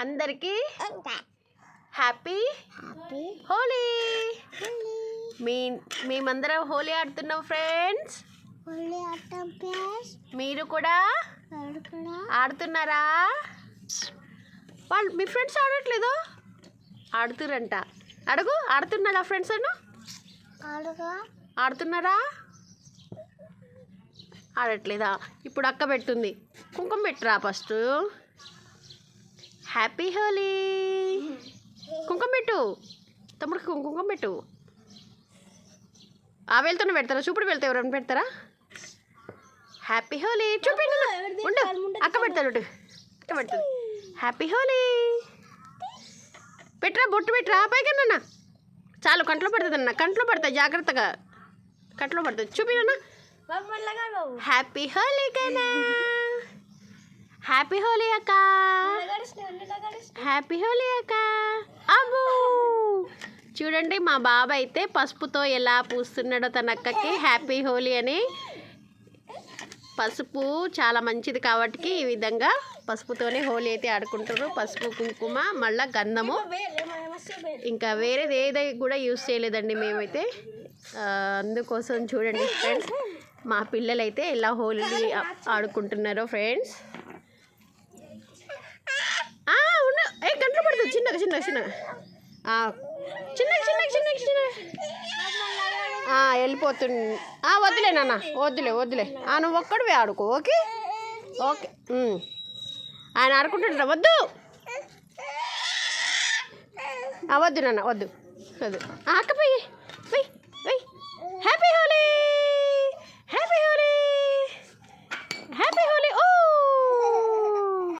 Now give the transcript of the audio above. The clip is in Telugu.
అందరికీ హ్యాపీ హోలీ. మేమందరం హోలీ ఆడుతున్నాం ఫ్రెండ్స్. మీరు కూడా ఆడుతున్నారా? వాళ్ళు మీ ఫ్రెండ్స్ ఆడట్లేదు, ఆడుతురంట. అడుగు, ఆడుతున్నారా ఫ్రెండ్స్? అను ఆడుతున్నారా? ఆడట్లేదా? ఇప్పుడు అక్క పెడుతుంది. కుంకుమ పెట్టురా ఫస్ట్. హ్యాపీ హోలీ. కుంకుమ పెట్టు తమ్ముడికి, కుంకుమ పెట్టు. ఆ వెళ్తున్నా పెడతారా? చూపుడు వెళ్తే ఎవరైనా పెడతారా? హ్యాపీ హోలీ చూపిండు. ఉండు, అక్క పెడతాడు. అక్క పెడుతుంది. హ్యాపీ హోలీ. పెట్టరా, బొట్టు పెట్టరా పైకన్నా. చాలు, కంట్లో పడుతుంది అన్న, కంట్లో పడతాయి, జాగ్రత్తగా కంట్లో పడుతుంది. చూపినన్నా. హ్యాపీ హోలీ కన్నా. హ్యాపీ హోలీ అక్క. హ్యాపీ హోలీ అక్క. అబ్బో చూడండి, మా బాబు అయితే పసుపుతో ఎలా పూస్తున్నాడో తన అక్కకి హ్యాపీ హోలీ అని. పసుపు చాలా మంచిది కాబట్టి ఈ విధంగా పసుపుతోనే హోలీ అయితే ఆడుకుంటారు. పసుపు, కుంకుమ, మళ్ళీ గంధము, ఇంకా వేరేది ఏది కూడా యూజ్ చేయలేదండి మేమైతే. అందుకోసం చూడండి ఫ్రెండ్స్, మా పిల్లలైతే ఎలా హోలీ ఆడుకుంటున్నారో ఫ్రెండ్స్. కంట్లో పడుతుంది. చిన్నగా చిన్నగా చిన్నగా చిన్నగా చిన్నగా చిన్నగా చిన్నగా వెళ్ళిపోతుంది. వద్దులే నాన్న, వద్దులే వద్దులే. నువ్వు ఒక్కడివే ఆడుకో. Okay okay. ఆయన ఆడుకుంటుంటా. వద్దు వద్దు నాన్న, వద్దు వద్దు. అక్కపోయి